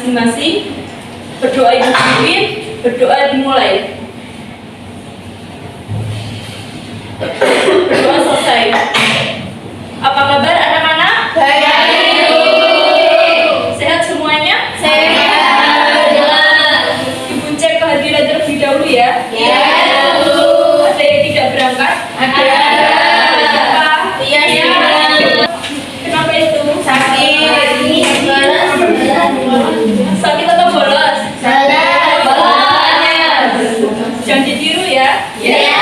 masing-masing. Berdoa ibu pimpin, berdoa dimulai. Berdoa selesai. Apa kabar anak-anak? Baik. Sehat semuanya? Sehat. Ibu cek kehadiran terlebih dahulu ya. Ya. Ada yang tidak berangkat? Ada. Siapa? Iya. Kenapa itu? Sakit. Sakit atau bolos? Salah. Jangan ditiru ya. Ya.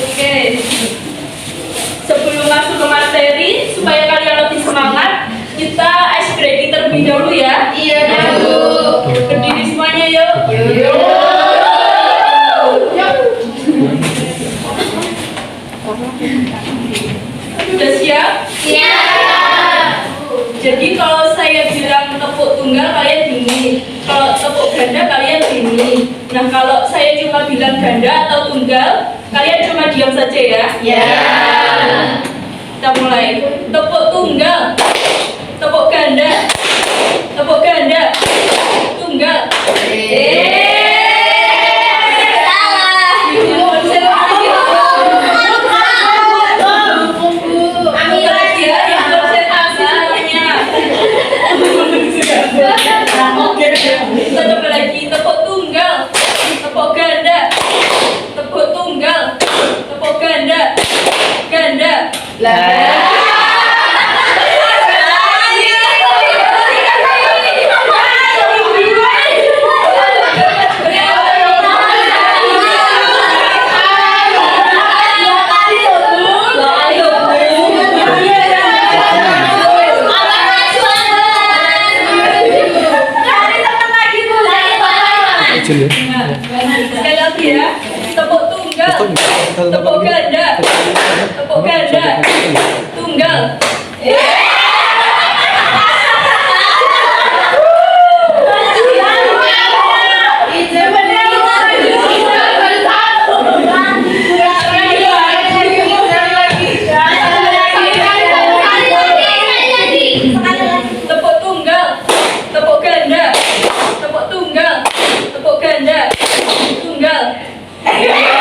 Oke. Sebelum masuk ke materi, supaya kalian lebih semangat, kita ice breaking terlebih dahulu ya. Iya, Bu. Berdiri semuanya yuk. Sudah siap? Siap. Jadi kalau saya bilang tepuk tunggal kalian bunyi, kalau tepuk ganda kalian bunyi. Nah kalau saya cuma bilang ganda atau tunggal, kalian cuma diam saja ya. Ya. Kita mulai. Tepuk tunggal, tepuk ganda, tepuk ganda, tunggal. Kita coba lagi, tepuk tunggal, tepuk ganda, tepuk tunggal, tepuk ganda, ganda. Sekali lagi ya, tepuk tunggal, tepuk ganda, tepuk ganda, tunggal. Tepuk tunggal, tepuk ganda, tepuk tunggal, tepuk ganda, tunggal. Jadi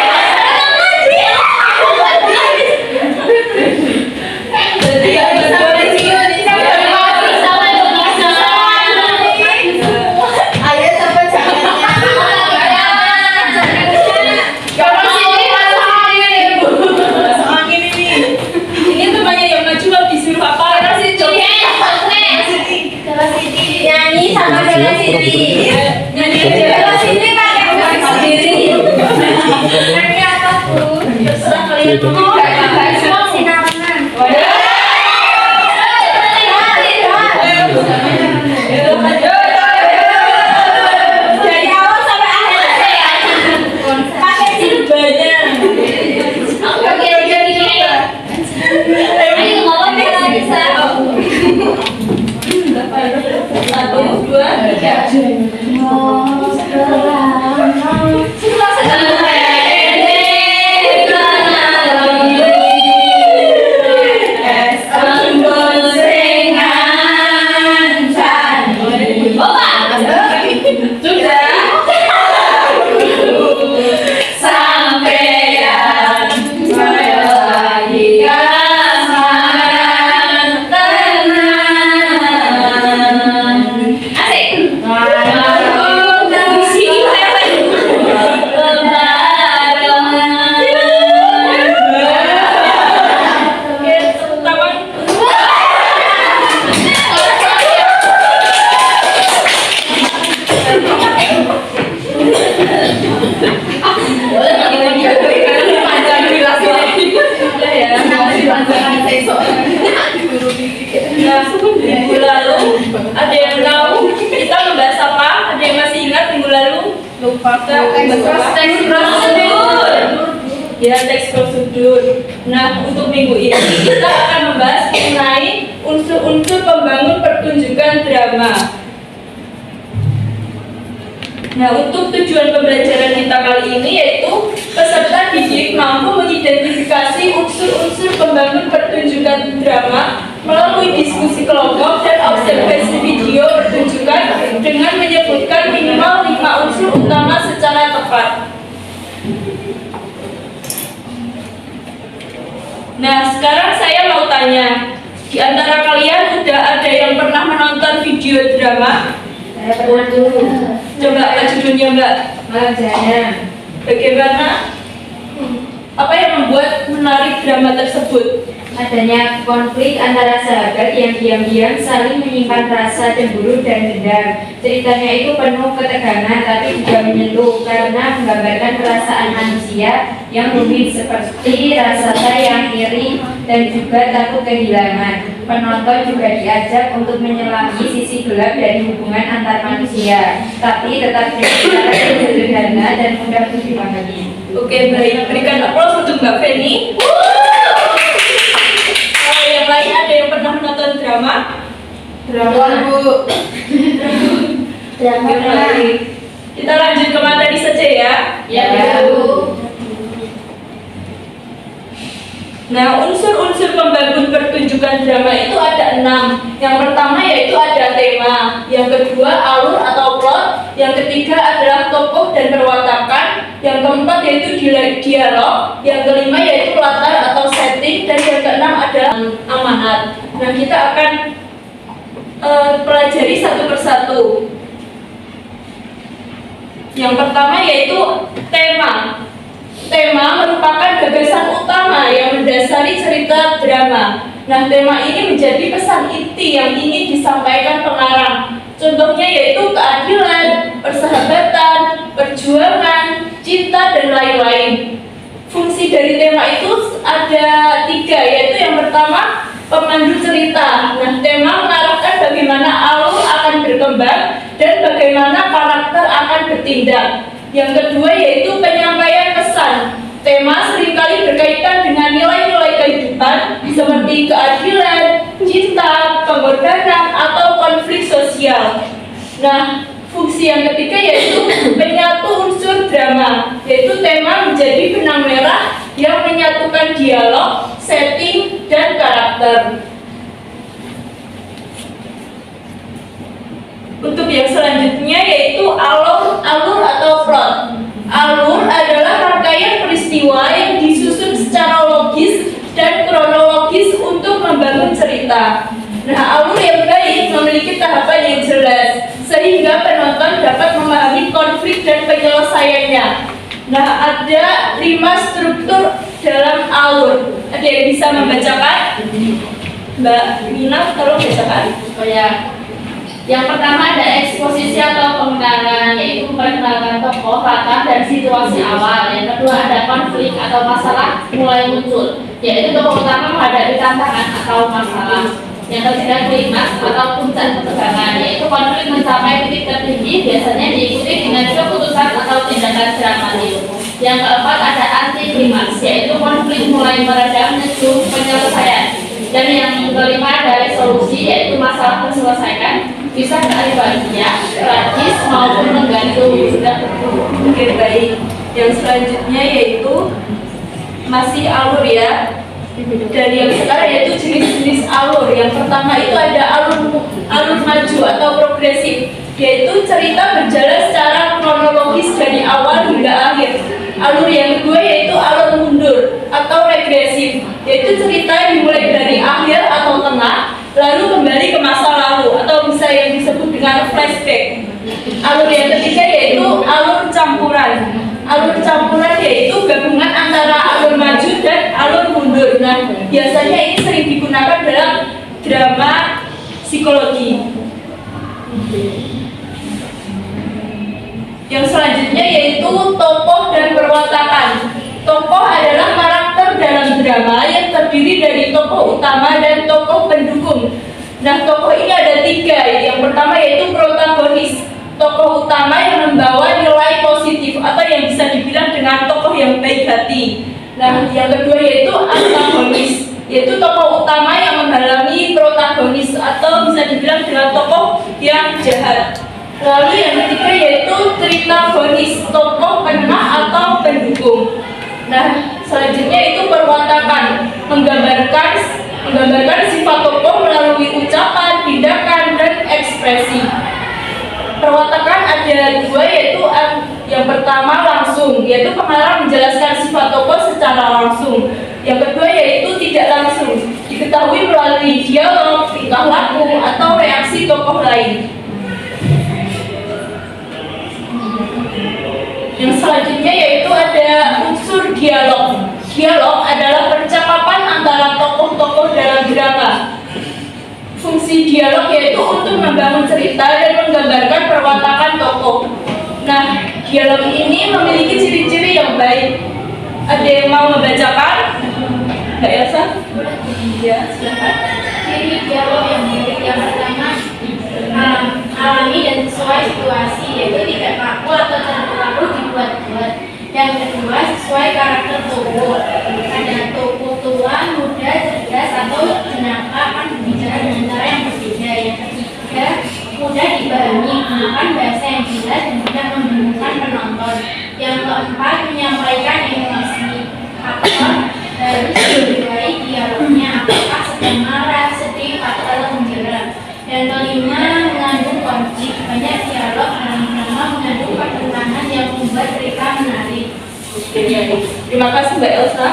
ini temannya yang maju mau disuruh apa? Nyanyi sama Bella Siti. Nyanyi aja. Bella Siti pakai musik sendiri. Nyanyi apa, Bu? Terserah kalian mau. Sinaman. Dari awal sampai akhir. Pakai Banyak. Oke, ayo ngomong Bella Lisa. 1, 2, 3. Minggu lalu ada yang tahu kita membahas apa? Ada yang masih ingat minggu lalu? Lupa. Teks prosedur. Ya, teks prosedur. Nah, untuk minggu ini kita akan membahas mengenai unsur-unsur pembangun pertunjukan drama. Nah, untuk tujuan pembelajaran kita kali ini yaitu peserta didik mampu mengidentifikasi unsur-unsur pembangun pertunjukan drama melalui diskusi kelompok dan observasi video pertunjukan pertunjukan dengan menyebutkan minimal 5 unsur utama secara tepat. Nah, sekarang saya mau tanya, di antara kalian udah ada yang pernah menonton video drama? Saya pernah dulu. Coba apa judulnya, Mbak? Marjana. Bagaimana? Apa yang membuat menarik drama tersebut? Adanya konflik antara sahabat yang diam-diam saling menyimpan rasa cemburu dan dendam. Ceritanya itu penuh ketegangan tapi juga menyentuh karena menggambarkan perasaan manusia yang rumit seperti rasa sayang, iri, dan juga takut kehilangan. Penonton juga diajak untuk menyelami sisi gelap dari hubungan antar manusia, tapi tetap dengan cara yang sederhana dan mudah untuk dipahami. Oke, baik. Berikan aplaus untuk Mbak Feni. Kalau yang lain ada yang pernah menonton drama? Bu. Oke, baik. Kita lanjut ke materi saja ya. Ya, Bu. Nah, unsur-unsur pembangun pertunjukan drama itu ada 6. Yang pertama yaitu ada tema, yang kedua alur atau plot, yang ketiga adalah tokoh dan perwatakan, yang keempat yaitu dialog, yang kelima yaitu latar atau setting, dan yang keenam adalah amanat. Nah, kita akan pelajari satu persatu. Yang pertama yaitu tema. Tema merupakan gagasan utama yang mendasari cerita drama. Nah, tema ini menjadi pesan inti yang ingin disampaikan pengarang. Contohnya yaitu keadilan, persahabatan, perjuangan, cinta, dan lain-lain. Fungsi dari tema itu ada 3, yaitu yang pertama, pemandu cerita. Nah, tema mengarahkan bagaimana alur akan berkembang dan bagaimana karakter akan bertindak. Yang kedua yaitu penyampaian pesan. Tema seringkali berkaitan dengan nilai-nilai kehidupan seperti keadilan, cinta, pengorbanan, atau konflik sosial. Nah, fungsi yang ketiga yaitu penyatu unsur drama, yaitu tema menjadi benang merah yang menyatukan dialog, setting, dan karakter. Untuk yang selanjutnya yaitu alur atau plot. Alur adalah rangkaian peristiwa yang disusun secara logis dan kronologis untuk membangun cerita. Nah, alur yang baik memiliki tahapan yang jelas sehingga penonton dapat memahami konflik dan penyelesaiannya. Nah, ada 5 struktur dalam alur. Ada yang bisa membacakan? Mbak Nina, tolong bacakan. Oh ya. Yang pertama ada eksposisi atau pengenalan, yaitu memperkenalkan tokoh, latar, dan situasi awal. Yang kedua ada konflik atau masalah mulai muncul, yaitu tokoh utama menghadapi tantangan atau masalah. Yang ketiga klimaks atau puncak ketegangan, yaitu konflik mencapai titik tertinggi, biasanya diikuti dengan keputusan atau tindakan dramatis. Yang keempat ada anti klimaks, yaitu konflik mulai meredam menuju penyelesaian. Dan yang kelima ada resolusi, yaitu masalah terselesaikan, bisa bahagia, tragis maupun menggantung. Oke, baik. Yang selanjutnya yaitu masih alur ya. Dan yang sekarang yaitu jenis-jenis alur. Yang pertama itu ada alur maju atau progresif, yaitu cerita berjalan secara kronologis dari awal hingga akhir. Alur yang kedua yaitu alur mundur atau regresif, yaitu cerita dimulai dari akhir atau tengah lalu kembali ke masa lalu atau bisa yang disebut dengan flashback. Alur yang ketiga yaitu alur campuran. Alur campuran yaitu gabungan antara alur maju dan alur mundur. Nah, biasanya ini sering digunakan dalam drama psikologi. Yang selanjutnya yaitu tokoh dan perwatakan. Tokoh adalah karakter dalam drama yang terdiri dari tokoh utama dan tokoh pendukung. Nah, tokoh ini ada 3. Yang pertama yaitu protagonis, tokoh utama yang membawa nilai positif atau yang bisa dibilang dengan tokoh yang baik hati. Nah, yang kedua yaitu antagonis, yaitu tokoh utama yang menghalangi protagonis atau bisa dibilang dengan tokoh yang jahat. Lalu yang ketiga yaitu tritagonis, tokoh penengah atau pendukung. Nah, selanjutnya itu perwatakan, menggambarkan sifat tokoh melalui ucapan, tindakan, dan ekspresi. ada dua, yaitu yang pertama langsung, yaitu pengarang menjelaskan sifat tokoh secara langsung. Yang kedua yaitu tidak langsung, diketahui melalui dialog, tingkah laku, atau reaksi tokoh lain. Yang selanjutnya yaitu ada unsur dialog. Dialog adalah percakapan antara tokoh-tokoh dalam drama. Fungsi dialog yaitu untuk membangun cerita dan menggambarkan perwatakan tokoh. Nah, dialog ini memiliki ciri-ciri yang baik. Ada yang mau membacakan? Mbak Elsa? Ya, silakan. Ciri dialog yang baik yang pertama alami dan sesuai situasi, yaitu tidak kaku atau terlalu dibuat-buat. Yang kedua sesuai karakter tokoh. Ada tokoh tua, muda, cerdas atau jenaka akan berbicara dengan cara yang berbeda. Yang ketiga mudah dipahami, menggunakan bahasa yang jelas dan tidak membingungkan penonton. Yang keempat menyampaikan emosi. Aktor harus menilai dialognya, apakah sedang marah, sedih, atau gembira. Yang kelima mengandung konflik. Banyak dialog dalam drama mengandung pertentangan yang membuat cerita menarik. Terima kasih Mbak Elsa.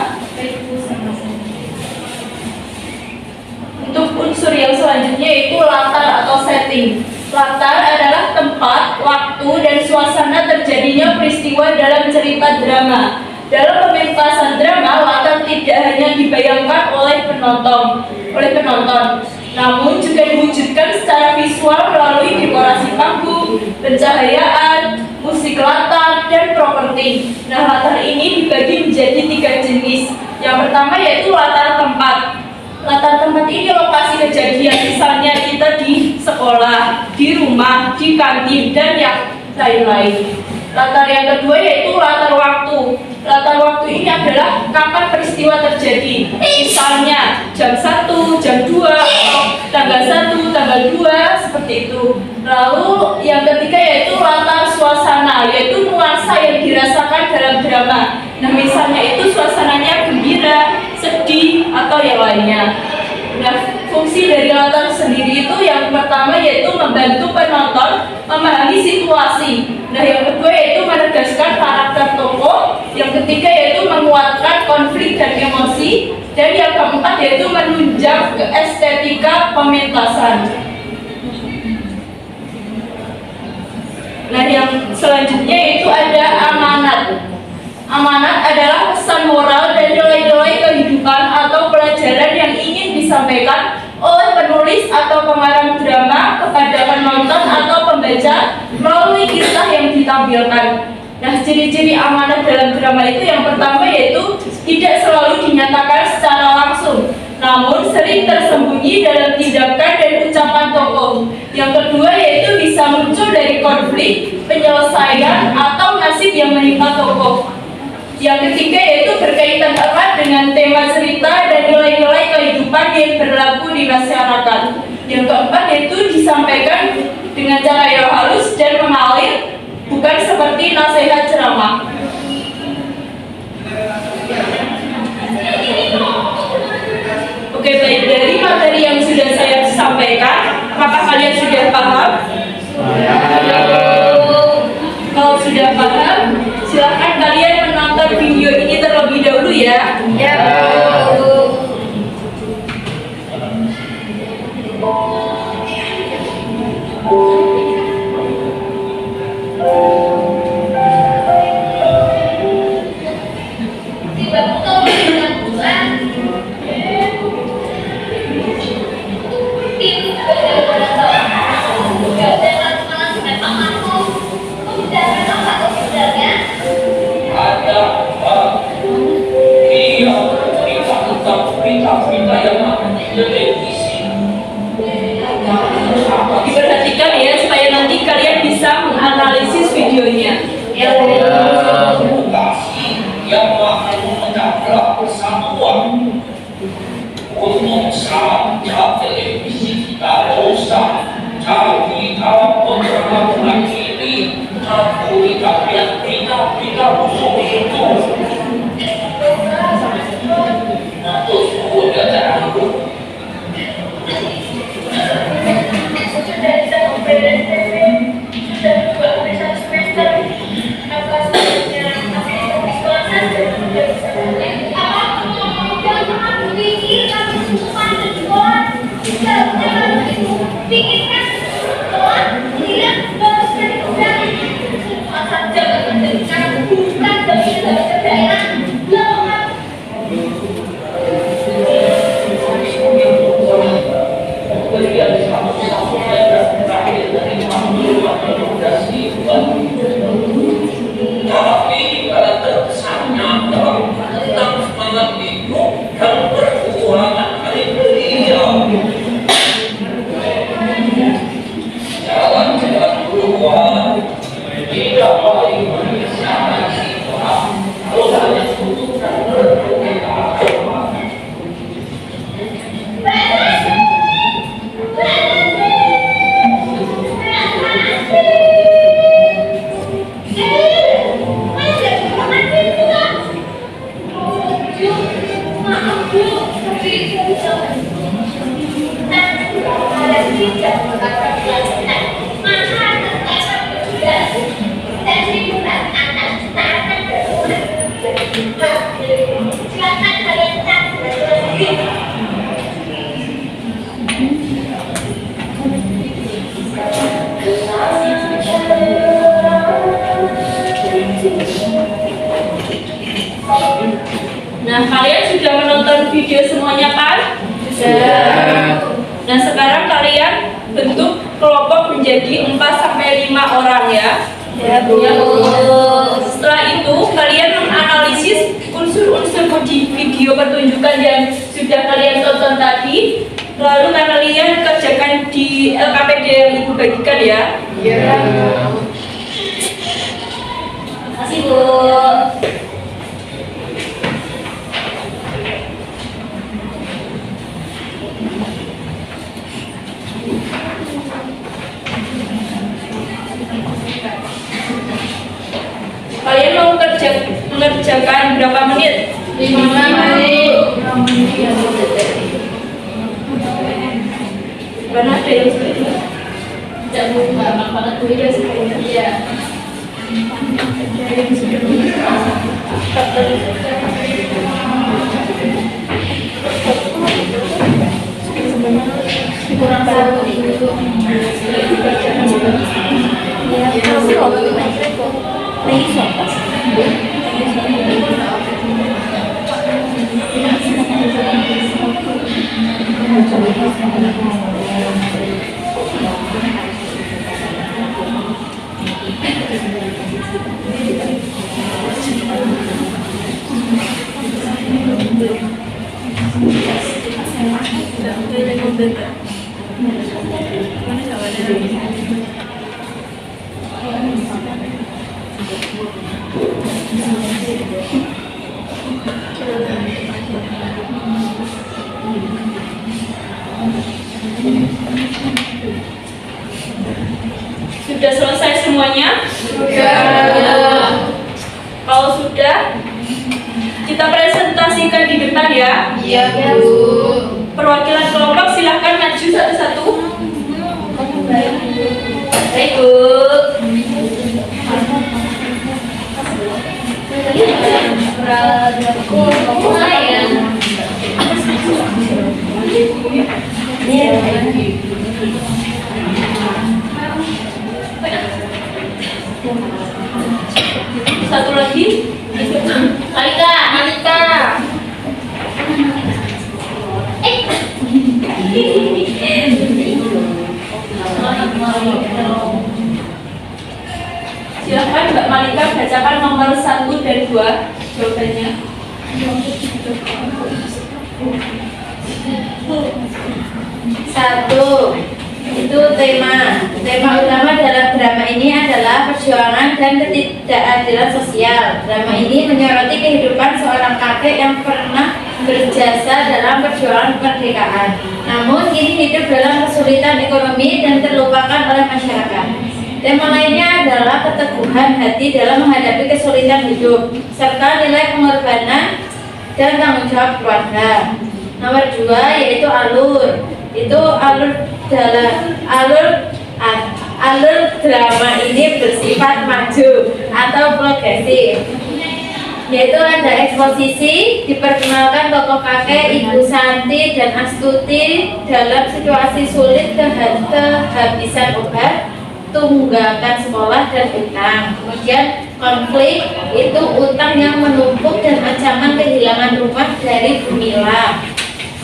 Untuk unsur yang selanjutnya yaitu latar atau setting. Latar adalah tempat, waktu, dan suasana terjadinya peristiwa dalam cerita drama. Dalam pementasan drama, latar tidak hanya dibayangkan oleh penonton, namun juga diwujudkan secara visual melalui dekorasi panggung, pencahayaan, musik latar, dan properti. Nah, latar ini dibagi menjadi 3 jenis. Yang pertama yaitu latar tempat. Latar tempat ini lokasi kejadian, misalnya kita di sekolah, di rumah, di kantin, dan yang lain-lain. Latar yang kedua yaitu latar waktu. Latar waktu ini adalah kapan peristiwa terjadi. Misalnya jam 1, jam 2, atau tanggal 1, tanggal 2, seperti itu. Lalu yang ketiga yaitu latar suasana, yaitu nuansa yang dirasakan dalam drama. Nah, misalnya itu suasananya gembira, sedih, atau yang lainnya. Nah, fungsi dari latar sendiri itu yang pertama yaitu membantu penonton memahami situasi. Nah, yang kedua yaitu menegaskan karakter tokoh. Yang ketiga yaitu menguatkan konflik dan emosi. Dan yang keempat yaitu menunjang ke estetika pementasan. Nah, yang selanjutnya yaitu ada amanat. Amanat adalah pesan moral dan nilai-nilai kehidupan atau pelajaran yang ingin disampaikan oleh penulis atau pengarang drama kepada penonton atau pembaca melalui kisah yang ditampilkan. Nah, ciri-ciri amanat dalam drama itu yang pertama yaitu tidak selalu dinyatakan secara langsung, namun sering tersembunyi dalam tindakan dan ucapan tokoh. Yang kedua yaitu bisa muncul dari konflik, penyelesaian, atau nasib yang menimpa tokoh. Yang ketiga yaitu berkaitan erat dengan tema cerita dan nilai-nilai kehidupan yang berlaku di masyarakat. Yang keempat yaitu disampaikan dengan cara yang halus dan mengalir, bukan seperti nasihat ceramah. Oke, baik, dari materi yang sudah saya sampaikan, apakah kalian sudah paham? Kalau sudah paham, silahkan kalian menonton video ini terlebih dahulu ya. Ya. Diperhatikan ya supaya nanti kalian bisa menganalisis videonya. Yang akan menabrak persatuan untuk saja televisi kita usah tapi kalau penerapan ini aku tidak lihat berita musuh itu untuk sudah terangkum. Sudah bisa Tapi karakter kesannya adalah tentang semangat hidup dan perjuangan dari beliau. Jalan-jalan keluar tidak baik bagi siapa kalau hanya untuk dan berdoa. Nah, kalian sudah menonton video semuanya kan? Sudah. Nah, sekarang kalian bentuk kelompok menjadi 4-5 orang ya. Ya, Bu. Setelah itu kalian menganalisis unsur-unsur di video pertunjukan yang sudah kalian tonton tadi. Lalu kalian kerjakan di LKPD yang Ibu bagikan ya. Iya. Terima kasih, Bu. Kalian mau mengerjakan berapa menit? 5 menit. Karena ada yang seperti itu. Tidak buka, makanan kuliah seperti dia. kurang satu itu. Sudah selesai semuanya? Sudah. Kalau sudah, kita presentasikan di depan ya. Iya, Bu. Perwakilan kelompok silahkan maju satu-satu. Baik, Bu. Satu lagi. Malika. Silakan Mbak Malika bacakan nomor 1 dan 2 jawabannya. Satu, itu tema utama dalam drama ini adalah perjuangan dan ketidakadilan sosial. Drama ini menyoroti kehidupan seorang kakek yang pernah berjasa dalam perjuangan kemerdekaan, namun kini hidup dalam kesulitan ekonomi dan terlupakan oleh masyarakat. Tema lainnya adalah keteguhan hati dalam menghadapi kesulitan hidup, serta nilai pengorbanan dan tanggung jawab keluarga. Nomor 2 yaitu alur. Itu alur drama ini bersifat maju atau progresif. yaitu ada eksposisi, diperkenalkan tokoh kakek Ibu Santi dan Astuti dalam situasi sulit kehabisan obat, tunggakan sekolah dan utang. Kemudian konflik itu utang yang menumpuk dan ancaman kehilangan rumah dari Gumila,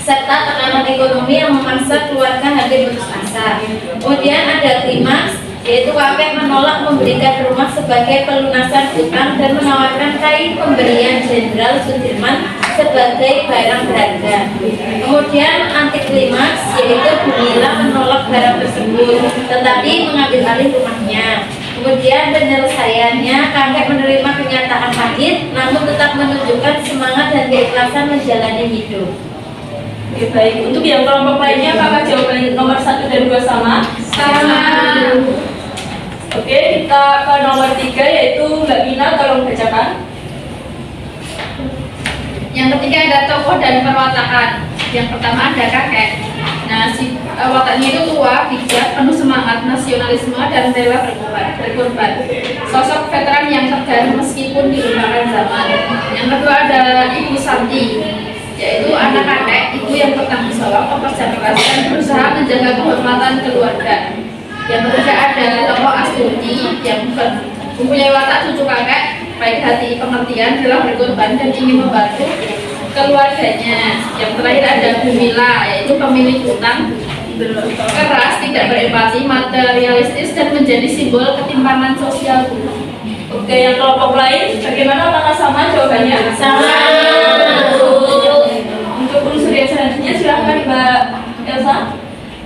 serta tekanan ekonomi yang memaksa keluarga hampir putus asa. Kemudian ada klimaks, yaitu kakek menolak memberikan rumah sebagai pelunasan utang dan menawarkan kain pemberian Jenderal Sudirman sebagai barang berharga. Kemudian anti klimaks, yaitu Gumila menolak barang tersebut tetapi mengambil alih rumahnya. Kemudian penyelesaiannya, kakek menerima kenyataan pahit namun tetap menunjukkan semangat dan keikhlasan menjalani hidup. Oke, baik. Untuk yang kelompok lainnya, apakah jawaban nomor 1 dan 2 sama? Sama. Oke, kita ke nomor 3 yaitu Mbak Gina, tolong bacakan. Yang ketiga ada tokoh dan perwataan. Yang pertama ada kakek. Nah, wataknya itu tua, bijak, penuh semangat, nasionalisme, dan rela berkorban. Sosok veteran yang tegar meskipun dilupakan zaman. Yang kedua ada Ibu Santi, yaitu anak kakek, ibu yang bertanggung jawab, pekerja keras, dan berusaha menjaga kehormatan keluarga. Yang ketiga ada tokoh Astuti yang mempunyai watak cucu kakek, baik hati, pengertian, rela berkorban, dan ingin membantu keluarganya. Yang terakhir ada Gumila, yaitu pemilik utang, keras, tidak berempati, materialistis, dan menjadi simbol ketimpangan sosial. Oke, yang kelompok lain, bagaimana? Apakah sama jawabannya? Sama. Untuk unsur yang selanjutnya, silahkan Mbak Elsa.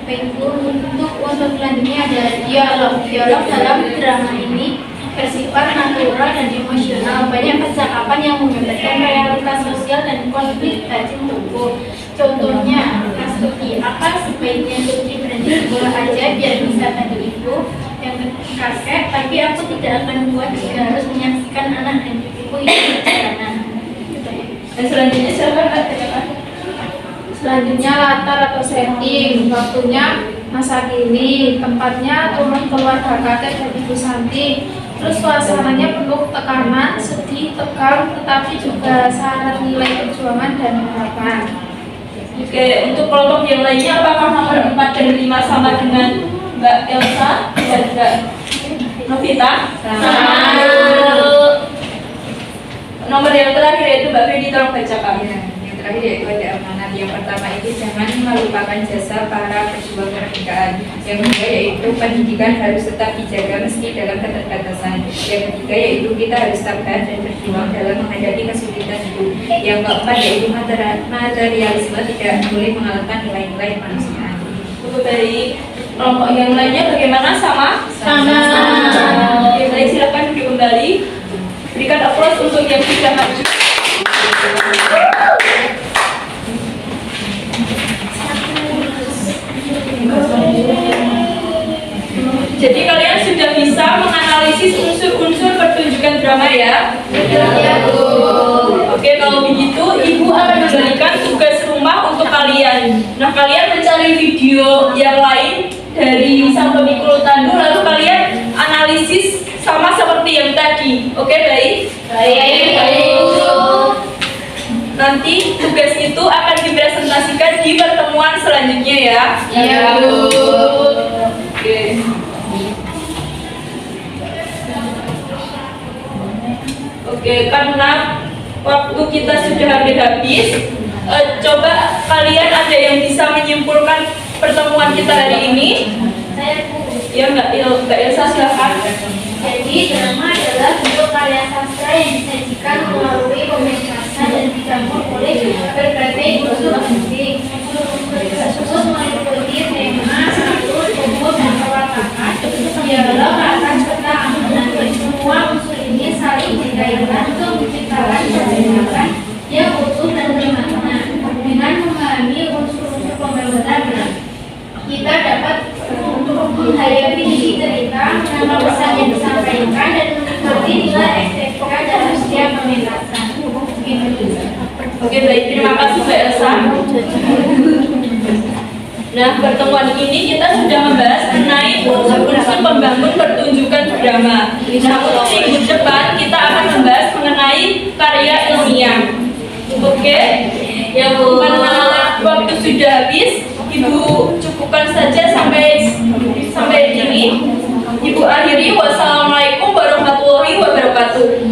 Baik, untuk unsur selanjutnya ada dialog. Dialog dalam drama ini bersifat natural dan emosional. Banyak percakapan yang menggambarkan realitas sosial dan konflik racun tubuh. Contohnya, Astuti, apa sebaiknya Sutri berhenti sekolah aja biar bisa bantu ibu? Yang kakek, tapi aku tidak akan buat jika harus menyaksikan anak dan ibuku yang berjalanan. Dan selanjutnya silakan Mbak bacakan. Selanjutnya latar atau setting, waktunya masa kini, tempatnya rumah keluarga kakek dan Ibu Santi. Terus suasananya penuh tekanan, sedih, tegang, tetapi juga syarat nilai perjuangan dan harapan. Oke, untuk kelompok yang lainnya, apakah nomor 4 dan 5 sama dengan Mbak Elsa dan Mbak Novita? Sama. Nomor yang terakhir yaitu Mbak Fedi, tolong bacakan. Yang terakhir yaitu ada amanat. Yang pertama itu jangan melupakan jasa para pejuang kemerdekaan. Yang kedua yaitu pendidikan harus tetap dijaga meski dalam keterbatasan. Yang ketiga yaitu kita harus tabah dan berjuang dalam menghadapi kesulitan hidup. Yang keempat yaitu materialisme tidak boleh mengalahkan nilai-nilai kemanusiaan. Untuk dari kelompok yang lainnya bagaimana? Sama? Sama. Oke, baik, silakan duduk kembali. Berikan aplaus untuk yang sudah maju. Jadi kalian sudah bisa menganalisis unsur-unsur pertunjukan drama ya? Ya, Bu. Oke, kalau begitu Ibu akan memberikan tugas rumah untuk kalian. Nah, kalian mencari video yang lain dari sang pemikul tandu, lalu kalian analisis sama seperti yang tadi. Oke, baik? Baik. Nanti tugas itu akan dipresentasikan di pertemuan selanjutnya ya. Ya, Bu. Oke. Oke, karena waktu kita sudah hampir habis, coba kalian ada yang bisa menyimpulkan pertemuan kita hari ini? Saya, Bu. Ya, Mbak Elsa, silakan. Jadi drama adalah bentuk karya sastra yang disajikan melalui pementasan dan dicampur oleh berbagai unsur musik. Unsur tersebut meliputi tema, alur, umur, dan perwataan, dialog, latar, serta amunasi. Semua unsur ini saling dikaitkan untuk menciptakan percakapan yang utuh dan bermakna. Dengan memahami unsur-unsur pembentukan, kita dapat menghayati isi cerita, nama pesan yang disampaikan, dan menikmati nilai estetika dalam setiap pementasan. Oke, baik, terima kasih Mbak Elsa. Nah, pertemuan ini kita sudah membahas mengenai unsur-unsur pembangun pertunjukan drama. Nah, untuk minggu depan kita akan membahas mengenai mengenai karya ilmiah. Oke, yang karena waktu sudah habis, Ibu cukupkan saja sampai ini. Ibu akhiri. Wassalamualaikum warahmatullahi wabarakatuh.